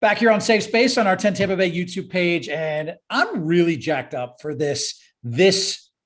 Back here on Safe Space on our 10 Tampa Bay YouTube page, and I'm really jacked up for this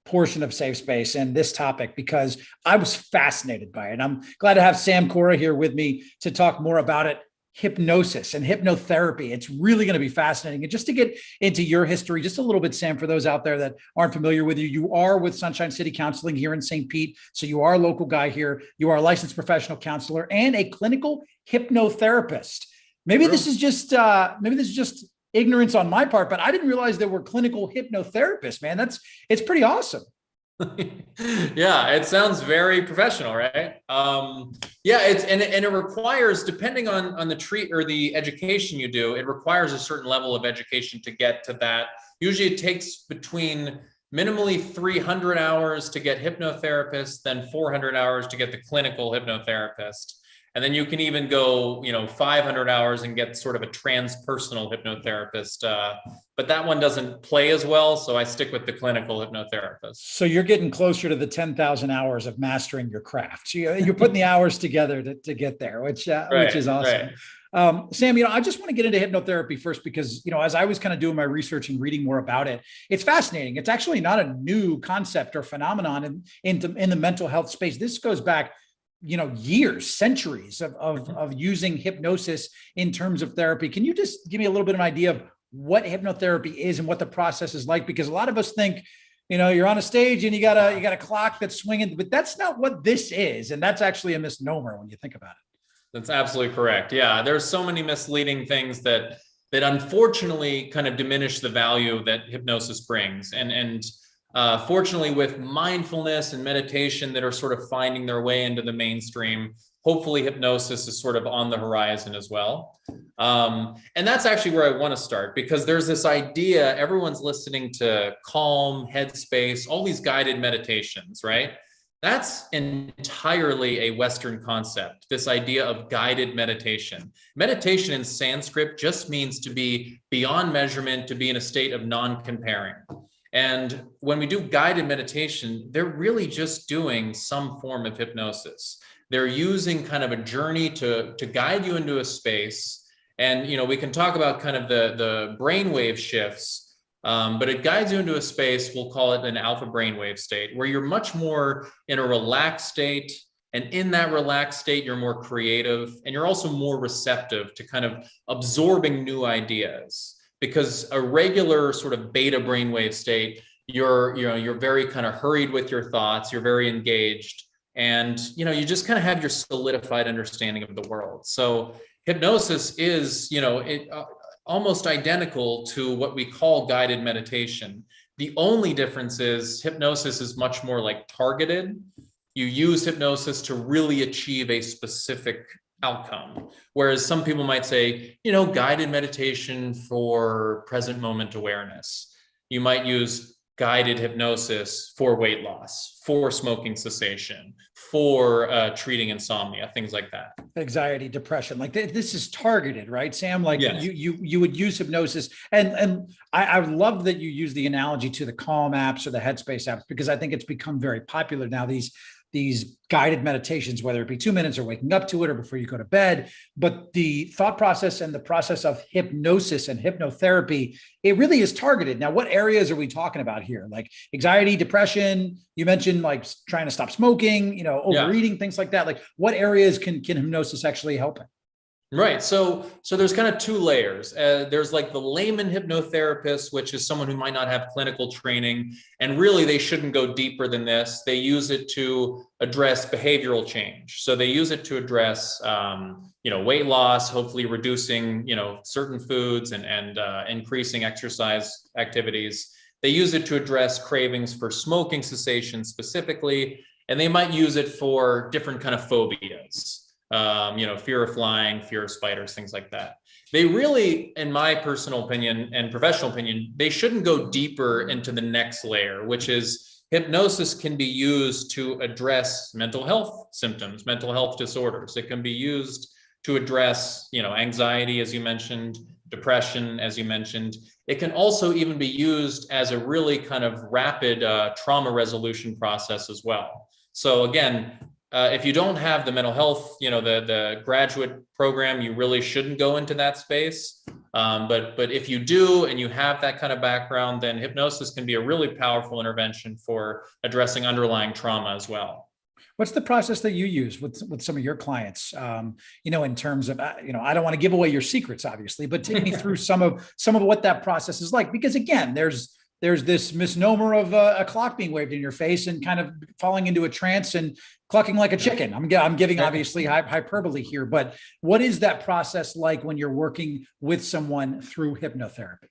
portion of Safe Space and this topic because I was fascinated by it. I'm glad to have Sam CHOURA here with me to talk more about it. Hypnosis and hypnotherapy. It's really going to be fascinating. And just to get into your history, just a little bit, Sam, for those out there that aren't familiar with you, you are with Sunshine City Counseling here in St. Pete. So you are a local guy here. You are a licensed professional counselor and a clinical hypnotherapist. Maybe this is just ignorance on my part, but I didn't realize there were clinical hypnotherapists, man. It's pretty awesome. Yeah, it sounds very professional, right? Yeah, it requires, depending on the treat or the education you do, it requires a certain level of education to get to that. Usually it takes between minimally 300 hours to get hypnotherapist, then 400 hours to get the clinical hypnotherapist. And then you can even go, 500 hours and get sort of a transpersonal hypnotherapist. But that one doesn't play as well. So I stick with the clinical hypnotherapist. So you're getting closer to the 10,000 hours of mastering your craft. You're putting the hours together to get there, which is awesome. Right. Sam, I just want to get into hypnotherapy first because, as I was kind of doing my research and reading more about it, it's fascinating. It's actually not a new concept or phenomenon in the mental health space. This goes back years, centuries of using hypnosis in terms of therapy. Can you just give me a little bit of an idea of what hypnotherapy is and what the process is like? Because a lot of us think, you're on a stage and you got a clock that's swinging, but that's not what this is. And that's actually a misnomer when you think about it. That's absolutely correct. Yeah. There's so many misleading things that unfortunately kind of diminish the value that hypnosis brings. And fortunately, with mindfulness and meditation that are sort of finding their way into the mainstream, hopefully hypnosis is sort of on the horizon as well. And that's actually where I want to start, because there's this idea, everyone's listening to Calm, Headspace, all these guided meditations, right? That's entirely a Western concept, this idea of guided meditation. Meditation in Sanskrit just means to be beyond measurement, to be in a state of non-comparing. And when we do guided meditation, they're really just doing some form of hypnosis. They're using kind of a journey to guide you into a space. And, we can talk about kind of the brainwave shifts, but it guides you into a space, we'll call it an alpha brainwave state, where you're much more in a relaxed state. And in that relaxed state, you're more creative and you're also more receptive to kind of absorbing new ideas. Because a regular sort of beta brainwave state, you're very kind of hurried with your thoughts, you're very engaged, and you just kind of have your solidified understanding of the world. So hypnosis is almost identical to what we call guided meditation. The only difference is hypnosis is much more like targeted. You use hypnosis to really achieve a specific outcome. Whereas some people might say, guided meditation for present moment awareness. You might use guided hypnosis for weight loss, for smoking cessation, for treating insomnia, things like that. Anxiety, depression, like this is targeted, right, Sam? Like yes. you would use hypnosis. And I love that you use the analogy to the Calm apps or the Headspace apps, because I think it's become very popular now, these guided meditations, whether it be 2 minutes or waking up to it or before you go to bed. But the thought process and the process of hypnosis and hypnotherapy, it really is targeted. Now, what areas are we talking about here? Like anxiety, depression, you mentioned like trying to stop smoking, overeating, things like that. Like what areas can hypnosis actually help in? Right. So there's kind of two layers. There's like the layman hypnotherapist, which is someone who might not have clinical training. And really, they shouldn't go deeper than this. They use it to address behavioral change. So they use it to address, weight loss, hopefully reducing, certain foods and increasing exercise activities. They use it to address cravings for smoking cessation specifically. And they might use it for different kind of phobias. Fear of flying, fear of spiders, things like that. They really, in my personal opinion and professional opinion, they shouldn't go deeper into the next layer, which is hypnosis can be used to address mental health symptoms, mental health disorders. It can be used to address, anxiety, as you mentioned, depression, as you mentioned. It can also even be used as a really kind of rapid trauma resolution process as well. So again, if you don't have the mental health, the graduate program, you really shouldn't go into that space. But if you do and you have that kind of background, then hypnosis can be a really powerful intervention for addressing underlying trauma as well. What's the process that you use with some of your clients? In terms of, I don't want to give away your secrets, obviously, but take me through some of what that process is like. Because again, there's this misnomer of a clock being waved in your face and kind of falling into a trance and clucking like a chicken. I'm giving obviously hyperbole here, but what is that process like when you're working with someone through hypnotherapy?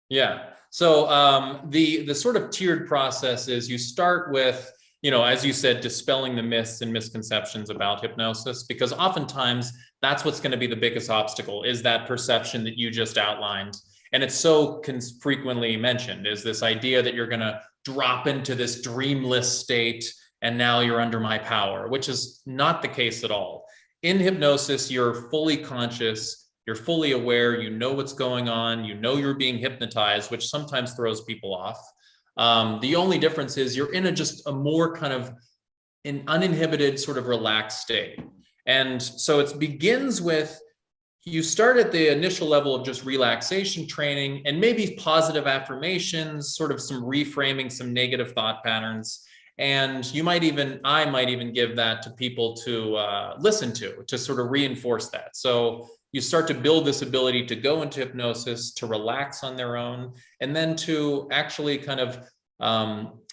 Yeah. So the sort of tiered process is you start with, as you said, dispelling the myths and misconceptions about hypnosis, because oftentimes that's what's going to be the biggest obstacle, is that perception that you just outlined. And it's so frequently mentioned, is this idea that you're going to drop into this dreamless state and now you're under my power, which is not the case at all. In hypnosis, you're fully conscious, you're fully aware, you know what's going on, you're being hypnotized, which sometimes throws people off. The only difference is you're in just a more kind of an uninhibited sort of relaxed state. And so it begins with, you start at the initial level of just relaxation training and maybe positive affirmations, sort of some reframing, some negative thought patterns. And I might even give that to people to listen to sort of reinforce that. So you start to build this ability to go into hypnosis, to relax on their own, and then to actually kind of,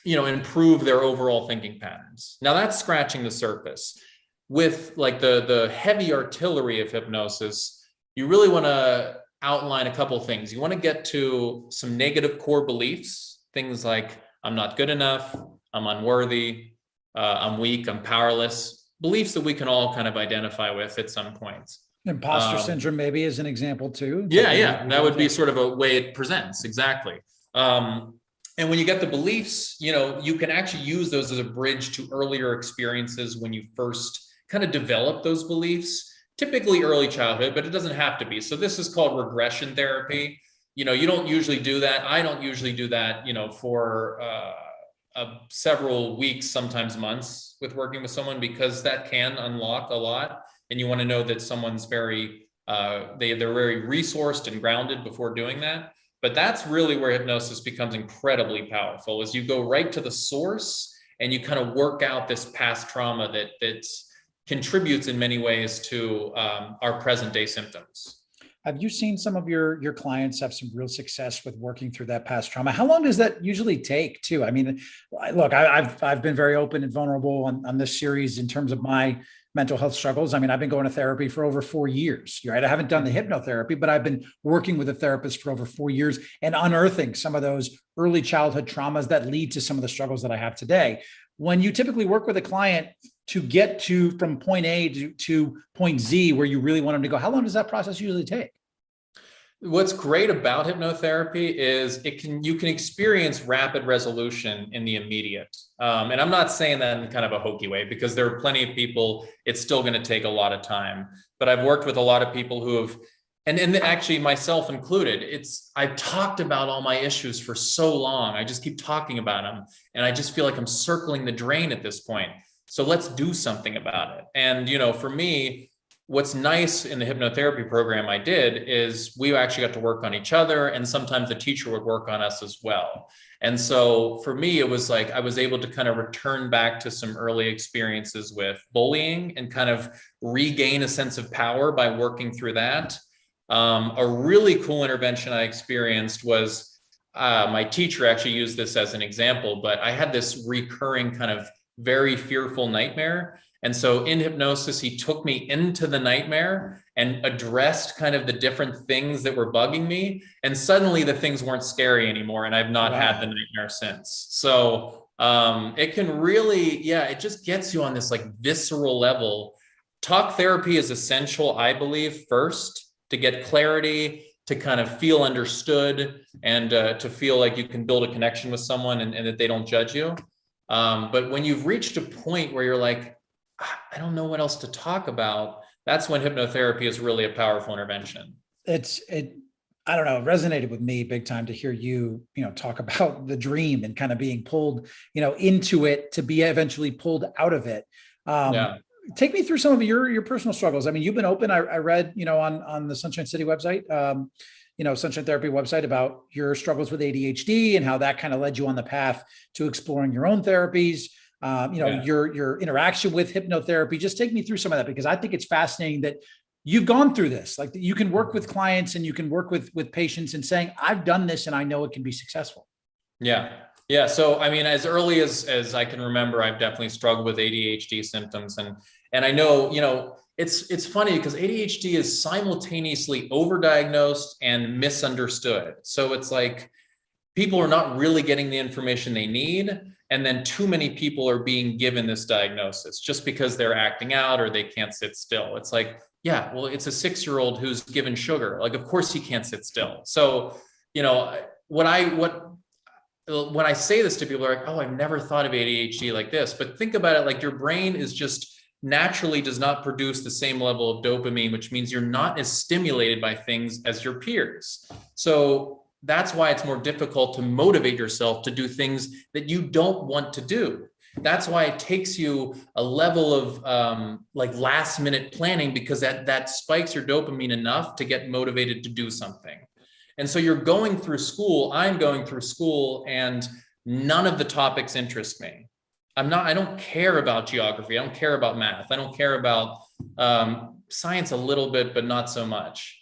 improve their overall thinking patterns. Now that's scratching the surface. With like the heavy artillery of hypnosis, you really want to outline a couple of things. You want to get to some negative core beliefs, things like I'm not good enough, I'm unworthy, I'm weak, I'm powerless, beliefs that we can all kind of identify with at some point. Imposter syndrome maybe is an example too. Yeah, that would be sort of a way it presents, exactly. And when you get the beliefs, you can actually use those as a bridge to earlier experiences when you first kind of develop those beliefs, typically early childhood, but it doesn't have to be. So this is called regression therapy. You don't usually do that. I don't usually do that, for several weeks, sometimes months with working with someone, because that can unlock a lot. And you want to know that someone's they're very resourced and grounded before doing that. But that's really where hypnosis becomes incredibly powerful, is you go right to the source and you kind of work out this past trauma that contributes in many ways to our present day symptoms. Have you seen some of your clients have some real success with working through that past trauma? How long does that usually take too? I mean, look, I've been very open and vulnerable on this series in terms of my mental health struggles. I mean, I've been going to therapy for over 4 years, right? I haven't done the hypnotherapy, but I've been working with a therapist for over 4 years and unearthing some of those early childhood traumas that lead to some of the struggles that I have today. When you typically work with a client to get from point A to point Z, where you really want them to go, how long does that process usually take? What's great about hypnotherapy is you can experience rapid resolution in the immediate. And I'm not saying that in kind of a hokey way, because there are plenty of people, it's still going to take a lot of time. But I've worked with a lot of people who have, and actually myself included, I've talked about all my issues for so long. I just keep talking about them. And I just feel like I'm circling the drain at this point. So let's do something about it. And, for me, what's nice in the hypnotherapy program I did is we actually got to work on each other, and sometimes the teacher would work on us as well. And so for me, it was like I was able to kind of return back to some early experiences with bullying and kind of regain a sense of power by working through that. A really cool intervention I experienced was my teacher actually used this as an example, but I had this recurring kind of very fearful nightmare. And so in hypnosis, he took me into the nightmare and addressed kind of the different things that were bugging me. And suddenly the things weren't scary anymore. And I've not had the nightmare since. So it can really, it just gets you on this like visceral level. Talk therapy is essential, I believe, first to get clarity, to kind of feel understood, and to feel like you can build a connection with someone and that they don't judge you. But when you've reached a point where you're like, I don't know what else to talk about, that's when hypnotherapy is really a powerful intervention. I don't know, it resonated with me big time to hear you, talk about the dream and kind of being pulled, into it to be eventually pulled out of it. Yeah. Take me through some of your personal struggles. I mean, you've been open. I read, on the Sunshine City website, Sunshine Therapy website, about your struggles with ADHD and how that kind of led you on the path to exploring your own therapies. Your interaction with hypnotherapy. Just take me through some of that, because I think it's fascinating that you've gone through this. Like, you can work with clients and you can work with patients and saying, I've done this and I know it can be successful. Yeah. Yeah. So, I mean, as early as I can remember, I've definitely struggled with ADHD symptoms. And I know, it's funny because ADHD is simultaneously overdiagnosed and misunderstood. So it's like people are not really getting the information they need. And then too many people are being given this diagnosis just because they're acting out or they can't sit still. It's like, yeah, well, it's a 6-year-old who's given sugar. Like, of course he can't sit still. So, when I say this to people, are like, oh, I've never thought of ADHD like this. But think about it, like your brain is just naturally does not produce the same level of dopamine, which means you're not as stimulated by things as your peers. So that's why it's more difficult to motivate yourself to do things that you don't want to do. That's why it takes you a level of like last minute planning, because that spikes your dopamine enough to get motivated to do something. And so you're going through school, I'm going through school, and none of the topics interest me. I don't care about geography. I don't care about math. I don't care about science a little bit, but not so much.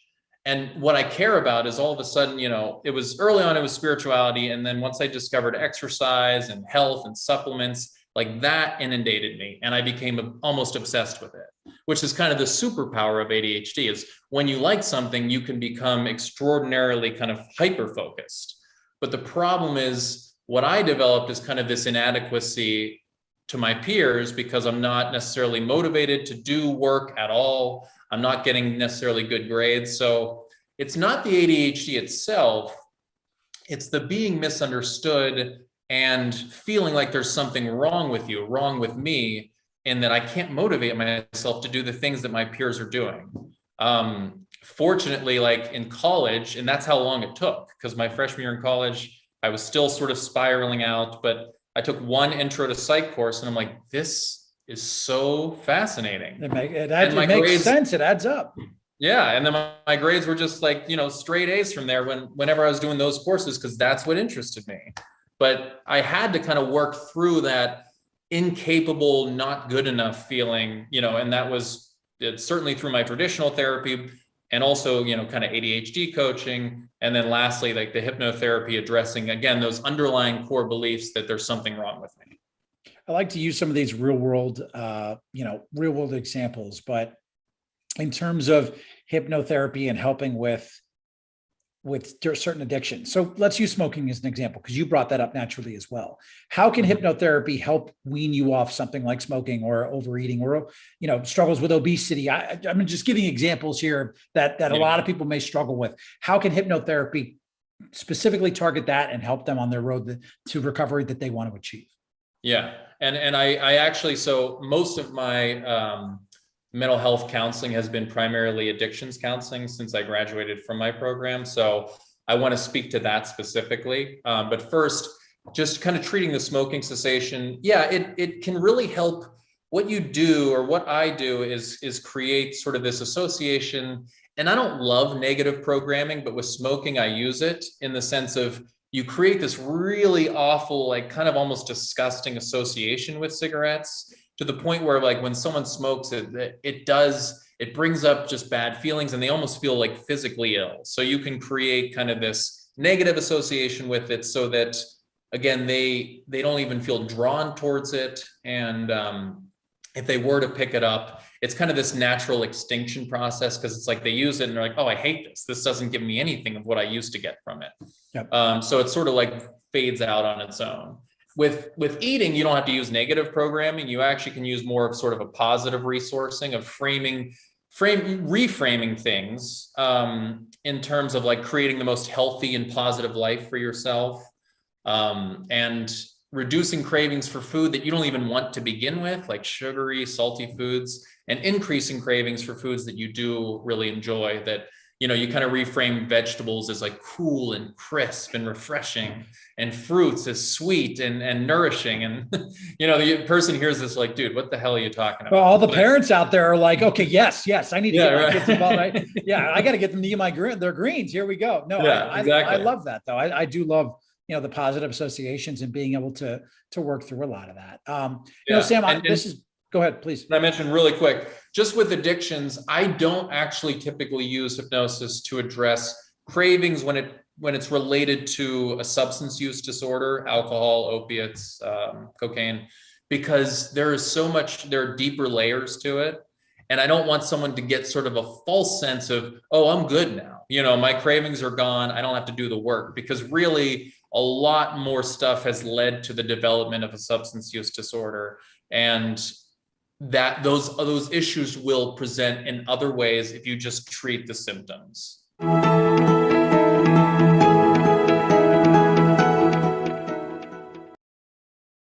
And what I care about is all of a sudden, it was early on, it was spirituality. And then once I discovered exercise and health and supplements, like that inundated me. And I became almost obsessed with it, which is kind of the superpower of ADHD, is when you like something, you can become extraordinarily kind of hyper-focused. But the problem is what I developed is kind of this inadequacy to my peers, because I'm not necessarily motivated to do work at all. I'm not getting necessarily good grades. So it's not the ADHD itself, it's the being misunderstood and feeling like there's something wrong with you, wrong with me, and that I can't motivate myself to do the things that my peers are doing. Fortunately, like in college, and that's how long it took, because my freshman year in college, I was still sort of spiraling out, but I took one intro to psych course and I'm like, this is so fascinating. It makes sense. It adds up. Yeah. And then my grades were just like, straight A's from there whenever I was doing those courses, because that's what interested me. But I had to kind of work through that incapable, not good enough feeling, and that was certainly through my traditional therapy, and also, kind of ADHD coaching. And then lastly, like the hypnotherapy addressing, again, those underlying core beliefs that there's something wrong with me. I like to use some of these real world examples, but in terms of hypnotherapy and helping with certain addictions. So let's use smoking as an example, because you brought that up naturally as well. How can hypnotherapy help wean you off something like smoking or overeating or, struggles with obesity? I'm just giving examples here that a lot of people may struggle with. How can hypnotherapy specifically target that and help them on their road to recovery that they want to achieve? Yeah. And I actually, so most of my, mental health counseling has been primarily addictions counseling since I graduated from my program. So I want to speak to that specifically. But first, just kind of treating the smoking cessation. Yeah, it can really help. What you do, or what I do, is create sort of this association. And I don't love negative programming, but with smoking, I use it in the sense of you create this really awful, like kind of almost disgusting association with cigarettes, to the point where, like, when someone smokes it brings up just bad feelings, and they almost feel like physically ill. So you can create kind of this negative association with it, so that, again, they don't even feel drawn towards it. And if they were to pick it up, it's kind of this natural extinction process, because it's like they use it and they're like, oh, I hate this. This doesn't give me anything of what I used to get from it. Yep. So it sort of like fades out on its own. With eating, you don't have to use negative programming. You actually can use more of sort of a positive resourcing of reframing things in terms of like creating the most healthy and positive life for yourself, and reducing cravings for food that you don't even want to begin with, like sugary, salty foods, and increasing cravings for foods that you do really enjoy, that you kind of reframe vegetables as like cool and crisp and refreshing, and fruits as sweet and nourishing. And, the person hears this like, dude, what the hell are you talking about? Well, all the parents out there are like, okay, yes, I need to get my kids involved. I got to get them to eat their greens. Here we go. No, exactly. I love that though. I do love, the positive associations and being able to work through a lot of that. Sam, go ahead, please. I mentioned really quick, just with addictions, I don't actually typically use hypnosis to address cravings when it's related to a substance use disorder, alcohol, opiates, cocaine, because there are deeper layers to it. And I don't want someone to get sort of a false sense of, oh, I'm good now. My cravings are gone. I don't have to do the work, because really a lot more stuff has led to the development of a substance use disorder. And that those issues will present in other ways if you just treat the symptoms.